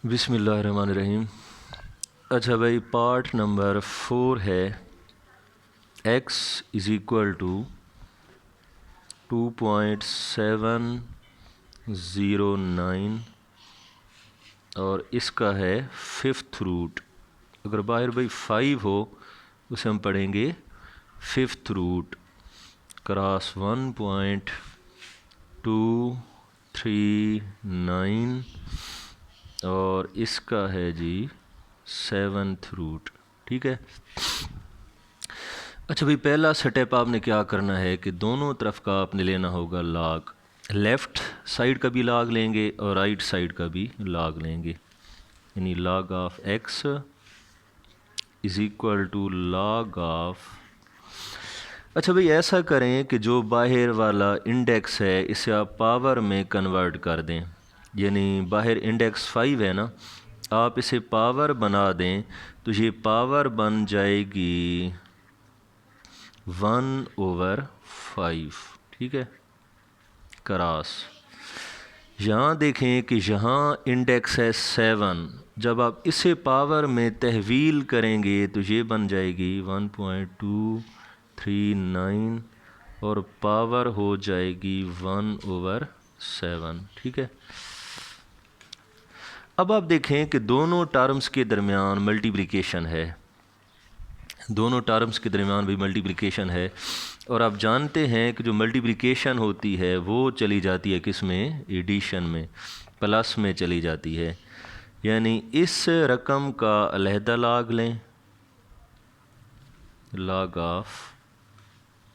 बिस्मिल्लाहिर्रहमानिर्रहीम। अच्छा भाई, पार्ट नंबर 4 है x इज़ इक्वल टू 2.709 और इसका है फिफ्थ रूट। अगर बाहर भाई 5 हो उसे हम पढ़ेंगे फिफ्थ रूट क्रॉस 1.239 और इसका है जी सेवन्थ रूट। ठीक है। अच्छा भाई, पहला स्टेप आपने क्या करना है कि दोनों तरफ का आपने लेना होगा लॉग। लेफ़्ट साइड का भी लॉग लेंगे और राइट साइड का भी लॉग लेंगे, यानी log of x is equal to log of. अच्छा भाई, ऐसा करें कि जो बाहर वाला इंडेक्स है इसे आप पावर में कन्वर्ट कर दें, यानी बाहर इंडेक्स 5 है ना, आप इसे पावर बना दें तो ये पावर बन जाएगी 1/5। ठीक है, क्रॉस। यहाँ देखें कि यहाँ इंडेक्स है 7, जब आप इसे पावर में तहवील करेंगे तो ये बन जाएगी 1.239 और पावर हो जाएगी 1/7। ठीक है। अब आप देखें कि दोनों टर्म्स के दरमियान मल्टीप्लिकेशन है, दोनों टर्म्स के दरमियान भी मल्टीप्लिकेशन है। और आप जानते हैं कि जो मल्टीप्लिकेशन होती है वो चली जाती है किस में, एडिशन में, प्लस में चली जाती है। यानी इस रकम का अलहदा लॉग लें, लॉग ऑफ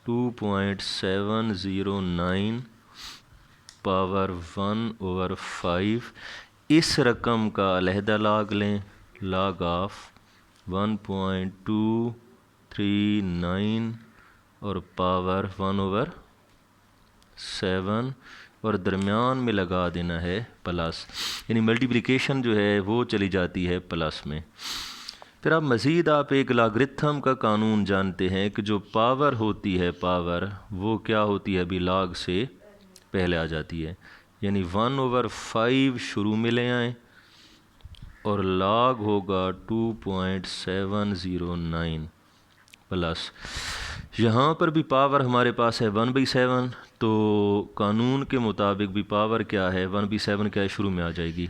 2.709 पावर 1/5। इस रकम का अलहदा लॉग लें, लॉग ऑफ 1.239 और पावर 1/7 और दरमियान में लगा देना है प्लस, यानी मल्टीप्लिकेशन जो है वो चली जाती है प्लस में। फिर आप मज़ीद आप एक लॉगरिथम का कानून जानते हैं कि जो पावर होती है, पावर वो क्या होती है, अभी लॉग से पहले आ जाती है, यानी 1/5 शुरू में ले आएँ और लॉग होगा 2.709 प्लस। यहाँ पर भी पावर हमारे पास है 1/7, तो कानून के मुताबिक भी पावर क्या है, 1/7 क्या है, शुरू में आ जाएगी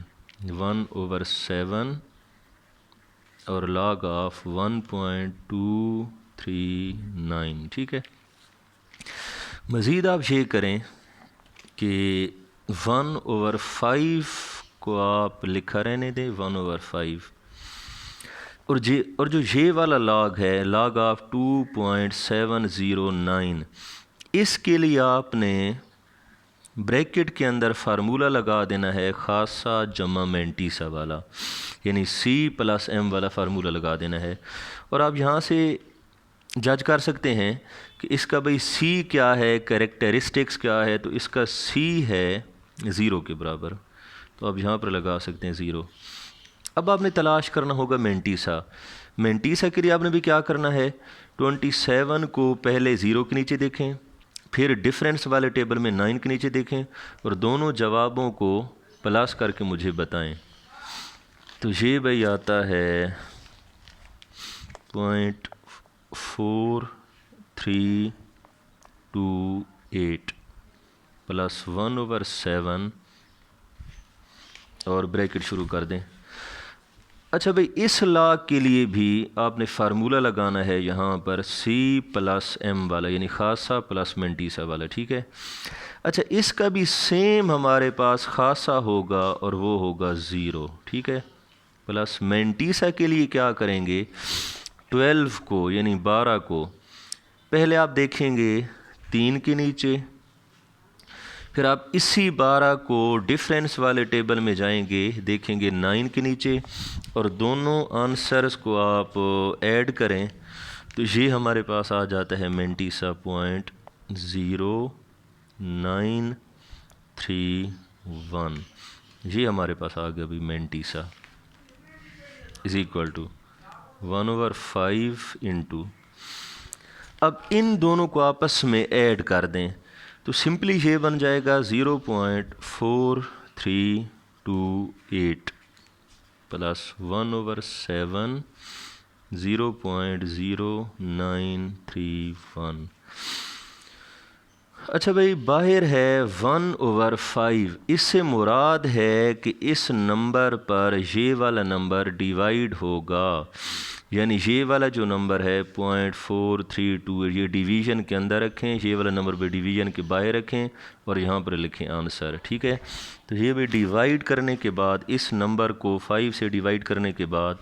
1/7 और लॉग ऑफ 1.239। ठीक है। मज़ीद आप ये करें कि 1/5 को आप लिखा रहने दें 1/5 और जो ये वाला लॉग है, लॉग ऑफ 2.709, इसके लिए आपने ब्रैकेट के अंदर फार्मूला लगा देना है खासा जमा मेंटीसा वाला, यानी C+m वाला फार्मूला लगा देना है। और आप यहाँ से जज कर सकते हैं कि इसका भाई C क्या है, कैरेक्टरिस्टिक्स क्या है, तो इसका C है 0 के बराबर, तो आप यहाँ पर लगा सकते हैं 0। अब आपने तलाश करना होगा मेंटीसा। मेंटीसा के लिए आपने भी क्या करना है, 27 को पहले 0 के नीचे देखें, फिर डिफरेंस वाले टेबल में 9 के नीचे देखें और दोनों जवाबों को प्लस करके मुझे बताएं। तो ये भाई आता है 0.4328 प्लस 1/7 और ब्रैकेट शुरू कर दें। अच्छा भाई, इस लॉग के लिए भी आपने फार्मूला लगाना है यहाँ पर C+m वाला, यानी खासा प्लस मेंटीसा वाला। ठीक है। अच्छा, इसका भी सेम हमारे पास खासा होगा और वो होगा 0। ठीक है। प्लस मेंटीसा के लिए क्या करेंगे, 12 को यानी 12 को पहले आप देखेंगे 3 के नीचे, फिर आप इसी 12 को डिफरेंस वाले टेबल में जाएंगे, देखेंगे 9 के नीचे और दोनों आंसर्स को आप ऐड करें तो ये हमारे पास आ जाता है मेंटीसा 0.0931। ये हमारे पास आ गया अभी mantissa is equal to 1/5 into. अब इन दोनों को आपस में ऐड कर दें तो सिंपली ये बन जाएगा 0.4328 प्लस 1/7 0.0931। अच्छा भाई, बाहर है 1/5। इससे मुराद है कि इस नंबर पर ये वाला नंबर डिवाइड होगा, यानी ये वाला जो नंबर है 0.432 ये डिवीज़न के अंदर रखें, ये वाला नंबर भी डिवीज़न के बाहर रखें और यहाँ पर लिखें आंसर। ठीक है, तो ये भी डिवाइड करने के बाद इस नंबर को 5 से डिवाइड करने के बाद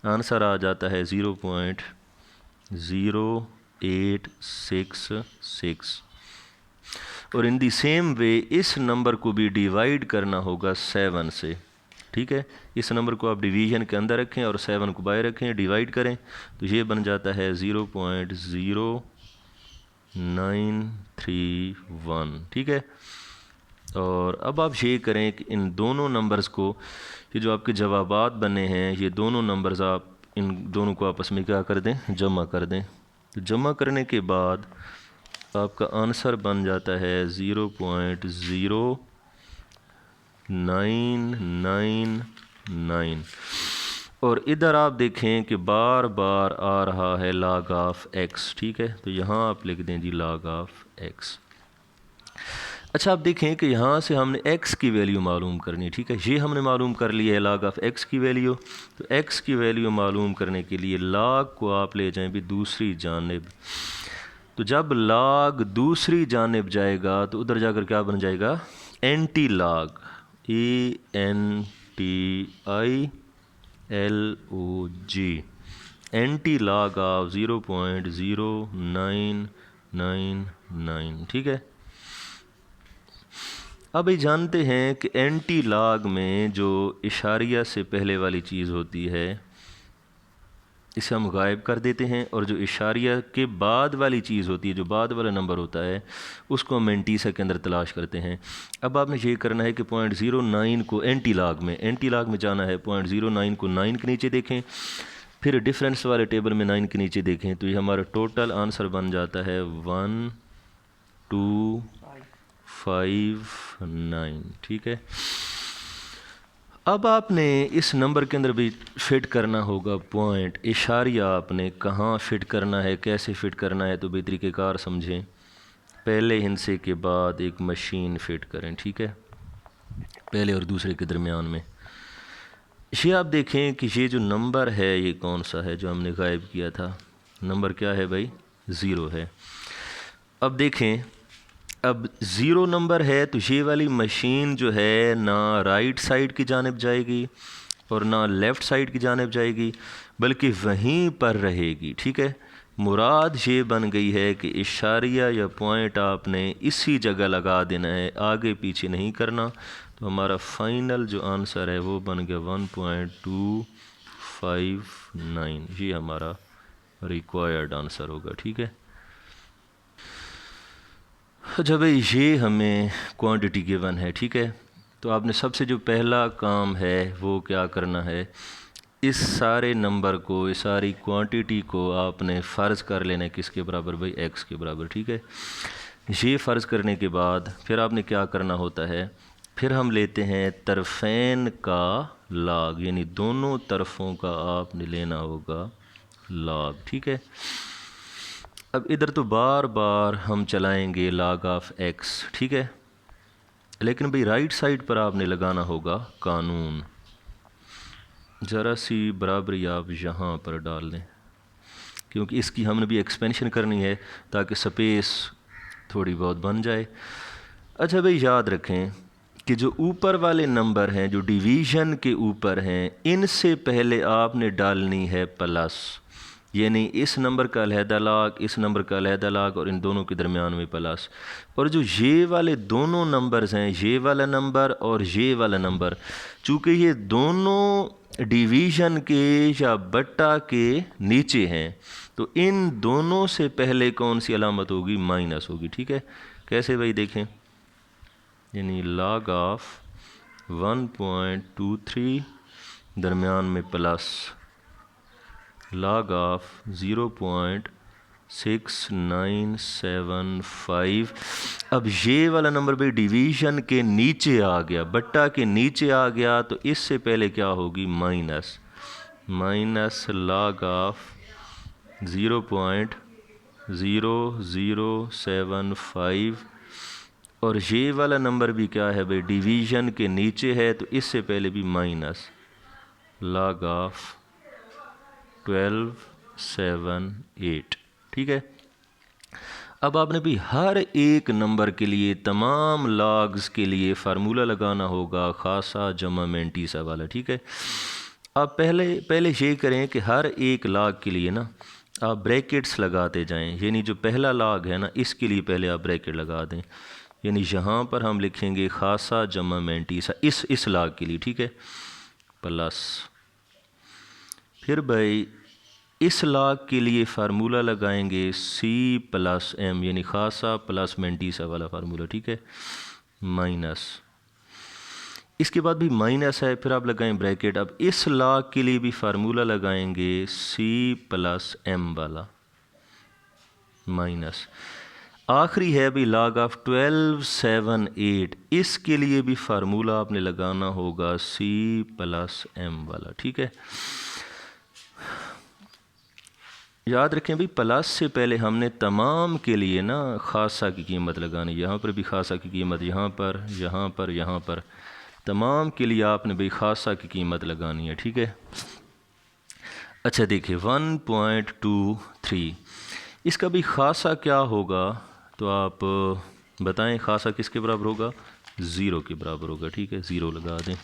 आंसर आ जाता है 0.0866। और इन दी सेम वे इस नंबर को भी डिवाइड करना होगा 7 से। ठीक है, इस नंबर को आप डिवीज़न के अंदर रखें और 7 को बाहर रखें, डिवाइड करें तो ये बन जाता है 0.0931। ठीक है, और अब आप ये करें कि इन दोनों नंबर्स को, ये जो आपके जवाबात बने हैं, ये दोनों नंबर्स आप इन दोनों को आपस में क्या कर दें, जमा कर दें। तो जमा करने के बाद आपका आंसर बन जाता है 0.0999। और इधर आप देखें कि बार बार आ रहा है log ऑफ x। ठीक है, तो यहाँ आप लिख दें जी log ऑफ x। अच्छा, आप देखें कि यहाँ से हमने x की वैल्यू मालूम करनी है। ठीक है, ये हमने मालूम कर लिया है log ऑफ x की वैल्यू। तो x की वैल्यू मालूम करने के लिए log को आप ले जाएं भी दूसरी जानिब। तो जब log दूसरी जानिब जाएगा तो उधर जाकर क्या बन जाएगा, anti log, ANTILOG, anti log of 0.0999। ठीक है, अब ये जानते हैं कि एंटी log में जो इशारिया से पहले वाली चीज़ होती है इसे हम गायब कर देते हैं, और जो इशारिया के बाद वाली चीज़ होती है, जो बाद वाला नंबर होता है, उसको हम एंटीसा के अंदर तलाश करते हैं। अब आपने ये करना है कि 0.09 को एंटी log में जाना है। 0.09 को 9 के नीचे देखें, फिर डिफरेंस वाले टेबल में 9 के नीचे देखें, तो ये हमारा टोटल आंसर बन जाता है 1259। ठीक है, अब आपने इस नंबर के अंदर भी फिट करना होगा पॉइंट, इशारिया आपने कहाँ फिट करना है, कैसे फिट करना है, तो बेतरीक़ेकार समझें। पहले हिंसे के बाद एक मशीन फिट करें। ठीक है, पहले और दूसरे के दरमियान में ये आप देखें कि ये जो नंबर है ये कौन सा है जो हमने गायब किया था, नंबर क्या है भाई, 0 है। अब देखें, अब 0 नंबर है तो ये वाली मशीन जो है ना राइट साइड की जानिब जाएगी और ना लेफ़्ट साइड की जानिब जाएगी, बल्कि वहीं पर रहेगी। ठीक है, मुराद ये बन गई है कि इशारिया या पॉइंट आपने इसी जगह लगा देना है, आगे पीछे नहीं करना। तो हमारा फाइनल जो आंसर है वो बन गया 1259। ये हमारा रिक्वायर्ड आंसर होगा। ठीक है, जब ये हमें क्वांटिटी गिवन है। ठीक है, तो आपने सबसे जो पहला काम है वो क्या करना है, इस सारे नंबर को, इस सारी क्वांटिटी को आपने फ़र्ज़ कर लेना है किसके बराबर भाई, x के बराबर। ठीक है, ये फ़र्ज़ करने के बाद फिर आपने क्या करना होता है, फिर हम लेते हैं तरफ़ैन का log, यानी दोनों तरफ़ों का आपने लेना होगा log। ठीक है, अब इधर तो बार बार हम चलाएंगे log ऑफ x। ठीक है, लेकिन भाई राइट साइड पर आपने लगाना होगा कानून। ज़रा सी बराबरी आप यहाँ पर डाल दें, क्योंकि इसकी हमने भी एक्सपेंशन करनी है ताकि स्पेस थोड़ी बहुत बन जाए। अच्छा भाई, याद रखें कि जो ऊपर वाले नंबर हैं, जो डिवीज़न के ऊपर हैं, इनसे पहले आपने डालनी है प्लस, यानी इस नंबर का अलहदा log, इस नंबर का अलहदा log और इन दोनों के दरमियान में प्लस। और जो ये वाले दोनों नंबर्स हैं, ये वाला नंबर और ये वाला नंबर, चूँकि ये दोनों डिवीज़न के या बट्टा के नीचे हैं, तो इन दोनों से पहले कौन सी अलामत होगी, माइनस होगी। ठीक है, कैसे भाई देखें, यानी log ऑफ 1.23 दरमियान में प्लस log ऑफ 0.0999 6975। अब ये वाला नंबर भाई डिवीज़न के नीचे आ गया, बट्टा के नीचे आ गया, तो इससे पहले क्या होगी, माइनस लॉग ऑफ 0.0075। और ये वाला नंबर भी क्या है भाई, डिवीज़न के नीचे है, तो इससे पहले भी माइनस लॉग ऑफ 1278। ठीक है। अब आपने भी हर एक नंबर के लिए, तमाम लॉग्स के लिए फार्मूला लगाना होगा, खासा जमा मेंटीसा वाला। ठीक है। आप पहले ये करें कि हर एक लॉग के लिए ना आप ब्रैकेट्स लगाते जाएं, यानी जो पहला लॉग है ना इसके लिए पहले आप ब्रैकेट लगा दें। यानी यहाँ पर हम लिखेंगे खासा जमा मेंटीसा इस लॉग के लिए। ठीक है, प्लस फिर भाई इस लॉग के लिए फार्मूला लगाएंगे C+M, यानी खासा प्लस मेंटीसा वाला फार्मूला। ठीक है, माइनस, इसके बाद भी माइनस है, फिर आप लगाएं ब्रैकेट। अब इस लॉग के लिए भी फार्मूला लगाएंगे C+M वाला, माइनस। आखिरी है भी लॉग ऑफ 1278, इसके लिए भी फार्मूला आपने लगाना होगा C+M वाला। ठीक है, याद रखें भी प्लस से पहले हमने तमाम के लिए ना खासा की कीमत लगानी। यहाँ पर भी खासा की कीमत, यहाँ पर तमाम के लिए आपने भी खासा की कीमत लगानी है। ठीक है। अच्छा देखिए 1.23, इसका भी खासा क्या होगा, तो आप बताएं खासा किसके बराबर होगा, 0 के बराबर होगा। ठीक है, 0 लगा दें।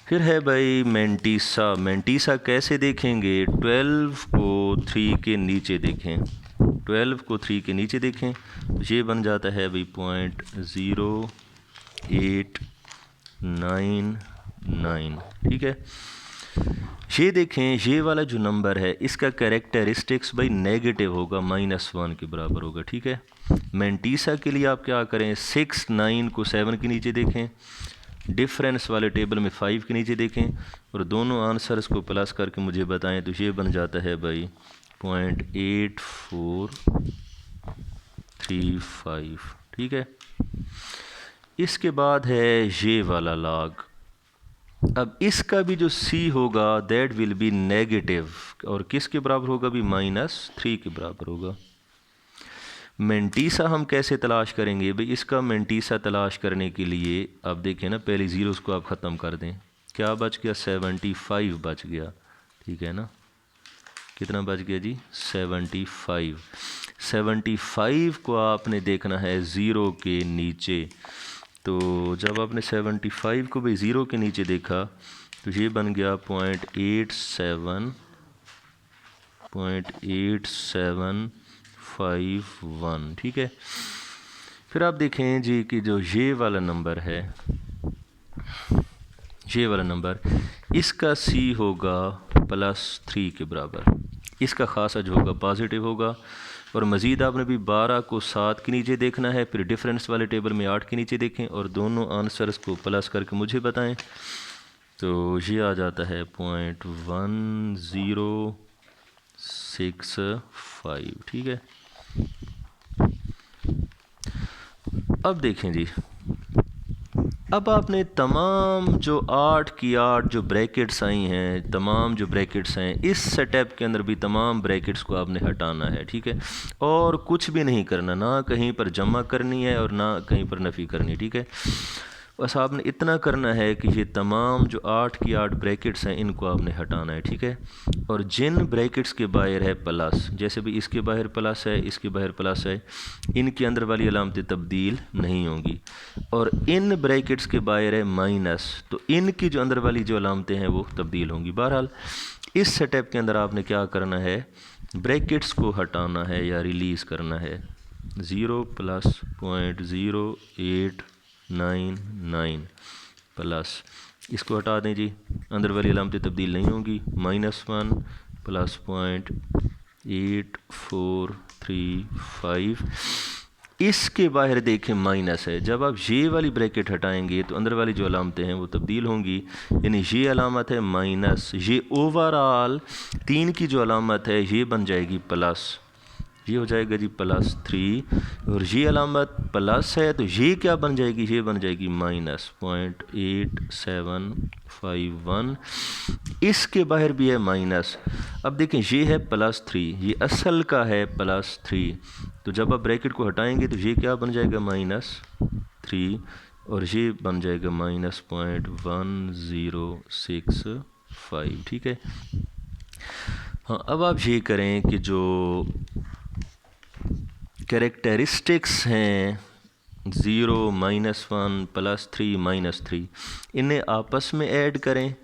फिर है भाई मेंटीसा कैसे देखेंगे, 12 को 3 के नीचे देखें, 12 को 3 के नीचे देखें, तो ये बन जाता है भाई 0.0899। ठीक है, ये देखें ये वाला जो नंबर है इसका कैरेक्टरिस्टिक्स भाई नेगेटिव होगा, -1 के बराबर होगा। ठीक है, मेंटीसा के लिए आप क्या करें, 6 9 को 7 के नीचे देखें, डिफरेंस वाले टेबल में 5 के नीचे देखें, और दोनों आंसर्स को प्लस करके मुझे बताएं, तो ये बन जाता है भाई 0.8435। ठीक है, इसके बाद है ये वाला लॉग। अब इसका भी जो C होगा दैट विल बी नेगेटिव, और किसके बराबर होगा भी, -3 के बराबर होगा। मेंटीसा हम कैसे तलाश करेंगे भाई, इसका मेंटीसा तलाश करने के लिए आप देखें ना, पहले ज़ीरोज़ को आप ख़त्म कर दें, क्या बच गया, 75 बच गया। ठीक है ना, कितना बच गया जी, 75 को आपने देखना है 0 के नीचे। तो जब आपने 75 को भाई 0 के नीचे देखा, तो ये बन गया 0.8751। ठीक है, फिर आप देखें जी कि जो ये वाला नंबर है, ये वाला नंबर, इसका C होगा +3 के बराबर, इसका खासा जो होगा पॉजिटिव होगा। और मज़ीद आपने भी 12 को 7 के नीचे देखना है, फिर डिफरेंस वाले टेबल में 8 के नीचे देखें, और दोनों आंसर्स को प्लस करके मुझे बताएं, तो ये आ जाता है 0.1065। ठीक है, अब देखें जी, अब आपने तमाम जो 8 की 8 जो ब्रैकेट्स आई हैं, तमाम जो ब्रैकेट्स हैं, इस स्टेप के अंदर भी तमाम ब्रैकेट्स को आपने हटाना है। ठीक है, और कुछ भी नहीं करना, ना कहीं पर जमा करनी है और ना कहीं पर नफ़ी करनी। ठीक है, बस आपने इतना करना है कि ये तमाम जो 8 की 8 ब्रैकेट्स हैं इनको आपने हटाना है। ठीक है, और जिन ब्रैकेट्स के बाहर है प्लस, जैसे भी इसके बाहर प्लस है, इसके बाहर प्लस है, इनके अंदर वाली अलामतें तब्दील नहीं होंगी। और इन ब्रैकेट्स के बाहर है माइनस, तो इनकी जो अंदर वाली जो अलामतें हैं वो तब्दील होंगी। बहरहाल इस स्टेप के अंदर आपने क्या करना है, ब्रैकेट्स को हटाना है या रिलीज़ करना है। 0 + 0.0899 प्लस, इसको हटा दें जी, अंदर वाली अलामतें तब्दील नहीं होंगी, -1 + 0.8435। इसके बाहर देखें माइनस है, जब आप ये वाली ब्रैकेट हटाएंगे तो अंदर वाली जो अलामतें हैं वो तब्दील होंगी, यानी ये अलामत है माइनस, ये ओवरऑल 3 की जो अलामत है ये बन जाएगी प्लस, ये हो जाएगा जी +3 और ये अलामत प्लस है तो ये क्या बन जाएगी, ये बन जाएगी -0.8751। इसके बाहर भी है माइनस। अब देखें ये है +3, ये असल का है +3, तो जब आप ब्रैकेट को हटाएंगे तो ये क्या बन जाएगा -3 और ये बन जाएगा -0.1065। ठीक है। हाँ, अब आप ये करें कि जो कैरेक्टरिस्टिक्स हैं 0, -1, +3, -3, इन्हें आपस में ऐड करें।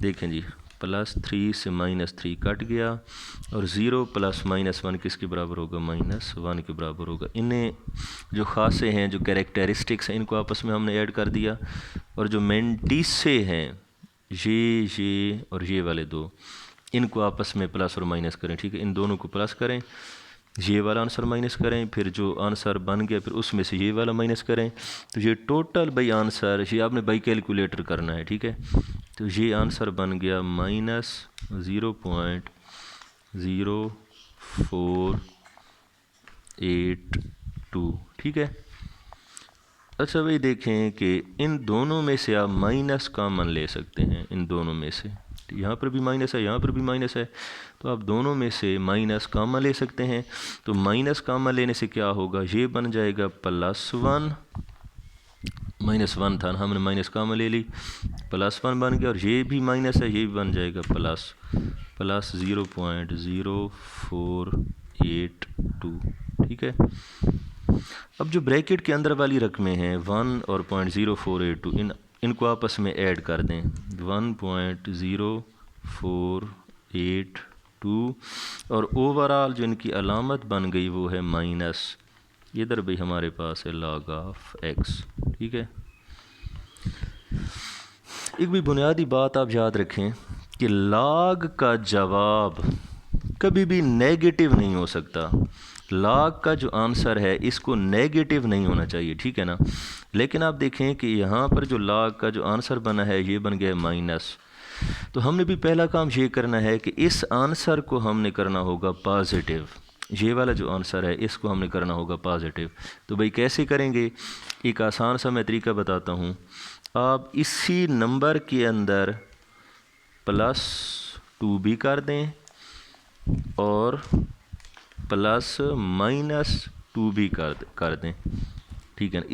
देखें जी +3 से -3 कट गया और 0 + -1 किसके बराबर होगा, -1 के बराबर होगा। इन्हें जो ख़ासे हैं, जो कैरेक्टरिस्टिक्स हैं, इनको आपस में हमने ऐड कर दिया। और जो मेंटिसे हैं ये और ये वाले दो, इनको आपस में प्लस और माइनस करें। ठीक है, इन दोनों को प्लस करें, ये वाला आंसर माइनस करें, फिर जो आंसर बन गया फिर उसमें से ये वाला माइनस करें, तो ये टोटल भाई आंसर ये आपने भाई कैलकुलेटर करना है। ठीक है, तो ये आंसर बन गया -0.0482। ठीक है। अच्छा भाई देखें कि इन दोनों में से आप माइनस कॉमन ले सकते हैं, इन दोनों में से। यहाँ पर भी माइनस है, यहाँ पर भी माइनस है, तो आप दोनों में से माइनस कॉमन ले सकते हैं। तो माइनस कॉमन लेने से क्या होगा, ये बन जाएगा +1, -1 था हमने माइनस कॉमन ले ली, +1 बन गया, और ये भी माइनस है, ये भी बन जाएगा +0.0482। ठीक है। अब जो ब्रैकेट के अंदर वाली रकमें हैं 1 और .0482, इनको आपस में ऐड कर दें। 1.0482 और ओवरऑल जो इनकी अलामत बन गई वो है माइनस। इधर भी हमारे पास है log ऑफ x। ठीक है। एक भी बुनियादी बात आप याद रखें कि log का जवाब कभी भी नेगेटिव नहीं हो सकता। log का जो आंसर है इसको नेगेटिव नहीं होना चाहिए। ठीक है ना। लेकिन आप देखें कि यहाँ पर जो log का जो आंसर बना है ये बन गया है माइनस। तो हमने भी पहला काम ये करना है कि इस आंसर को हमने करना होगा पॉजिटिव। ये वाला जो आंसर है इसको हमने करना होगा पॉजिटिव। तो भाई कैसे करेंगे, एक आसान सा मैं तरीका बताता हूँ। आप इसी नंबर के अंदर +2 भी कर दें और +-2 भी कर दें। ठीक है ना।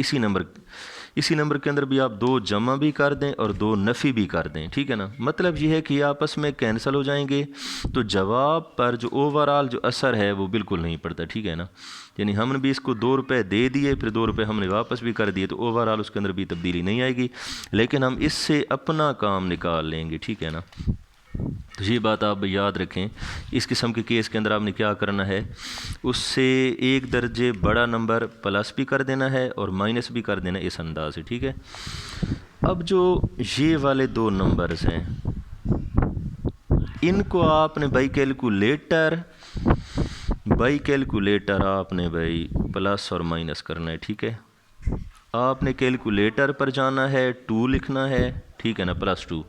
इसी नंबर के अंदर भी आप 2 जमा भी कर दें और 2 नफ़ी भी कर दें। ठीक है ना। मतलब ये है कि आपस में कैंसिल हो जाएंगे, तो जवाब पर जो ओवरऑल जो असर है वो बिल्कुल नहीं पड़ता। ठीक है ना। यानी हमने भी इसको 2 रुपये दे दिए, फिर 2 रुपये हमने वापस भी कर दिए, तो ओवरऑल उसके अंदर भी तब्दीली नहीं आएगी, लेकिन हम इससे अपना काम निकाल लेंगे। ठीक है ना। तो ये बात आप याद रखें। इस किस्म के केस के अंदर आपने क्या करना है, उससे 1 दर्जे बड़ा नंबर प्लस भी कर देना है और माइनस भी कर देना, इस अंदाज से। ठीक है। अब जो ये वाले 2 नंबर्स हैं इनको आपने बाई कैलकुलेटर आपने भाई प्लस और माइनस करना है। ठीक है। आपने कैलकुलेटर पर जाना है, 2 लिखना है। ठीक है ना, +2,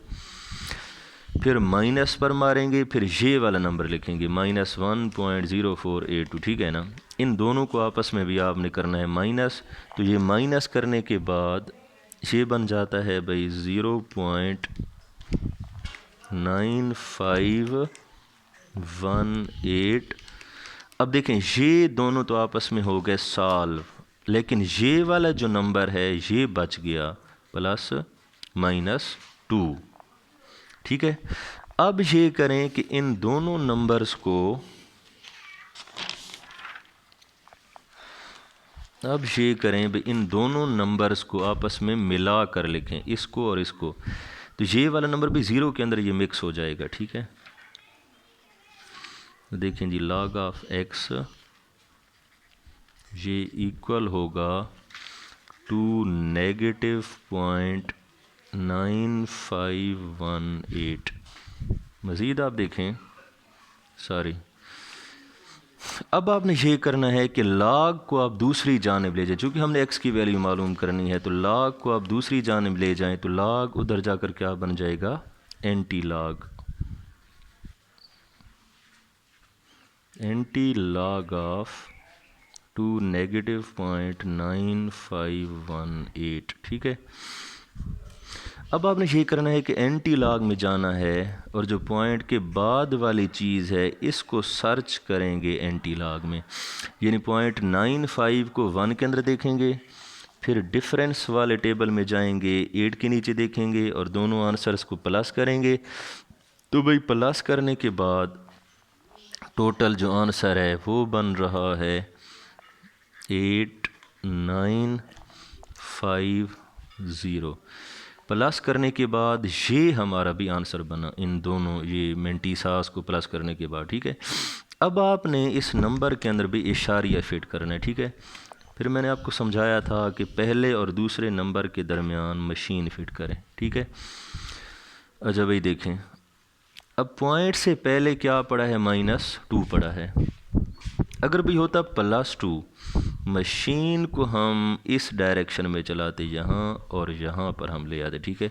फिर माइनस पर मारेंगे, फिर ये वाला नंबर लिखेंगे -1.0482। ठीक है ना। इन दोनों को आपस में भी आपने करना है माइनस। तो ये माइनस करने के बाद ये बन जाता है भाई 0.9518। अब देखें ये दोनों तो आपस में हो गए सॉल्व, लेकिन ये वाला जो नंबर है ये बच गया +-2। ठीक है। अब ये करें कि इन दोनों नंबर्स को इन दोनों नंबर्स को आपस में मिला कर लिखें, इसको और इसको। तो ये वाला नंबर भी 0 के अंदर ये मिक्स हो जाएगा। ठीक है। तो देखें जी log ऑफ x ये इक्वल होगा टू -9518। मज़ीद आप देखें, अब आपने ये करना है कि log को आप दूसरी जानिब ले जाएं। चूँकि हमने x की वैल्यू मालूम करनी है, तो log को आप दूसरी जानिब ले जाएं, तो log उधर जाकर क्या बन जाएगा, anti log। Anti log of 2 -.9518, ठीक है। अब आपने ये करना है कि एंटी लॉग में जाना है और जो पॉइंट के बाद वाली चीज़ है इसको सर्च करेंगे एंटी लॉग में, यानी 0.95 को 1 के अंदर देखेंगे, फिर डिफरेंस वाले टेबल में जाएंगे, 8 के नीचे देखेंगे और दोनों आंसर्स को प्लस करेंगे। तो भाई प्लस करने के बाद टोटल जो आंसर है वो बन रहा है 8950। प्लस करने के बाद ये हमारा भी आंसर बना, इन दोनों ये मेंटीसास को प्लस करने के बाद, ठीक है। अब आपने इस नंबर के अंदर भी इशारिया फिट करना है, ठीक है। फिर मैंने आपको समझाया था कि पहले और दूसरे नंबर के दरमियान मशीन फिट करें, ठीक है। अच्छा भाई देखें, अब पॉइंट से पहले क्या पड़ा है, -2 पड़ा है। अगर भी होता +2, मशीन को हम इस डायरेक्शन में चलाते, यहाँ और यहाँ पर हम ले आते, ठीक है।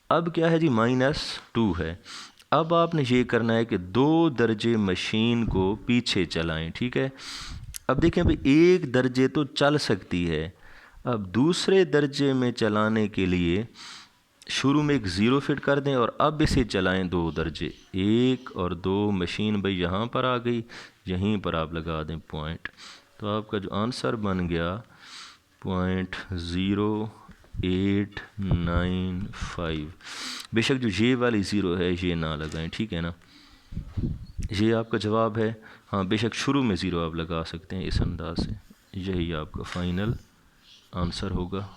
अब क्या है जी, -2 है। अब आपने ये करना है कि 2 दर्जे मशीन को पीछे चलाएं, ठीक है। अब देखें भाई 1 दर्जे तो चल सकती है, अब दूसरे दर्जे में चलाने के लिए शुरू में एक ज़ीरो फिट कर दें और अब इसे चलाएं 2 दर्जे, 1 और 2, मशीन भाई यहाँ पर आ गई, यहीं पर आप लगा दें पॉइंट, तो आपका जो आंसर बन गया 0.0895। बेशक जो ये वाली ज़ीरो है ये ना लगाएं, ठीक है ना, ये आपका जवाब है। हाँ बेशक शुरू में ज़ीरो आप लगा सकते हैं इस अंदाज से, यही आपका फ़ाइनल आंसर होगा।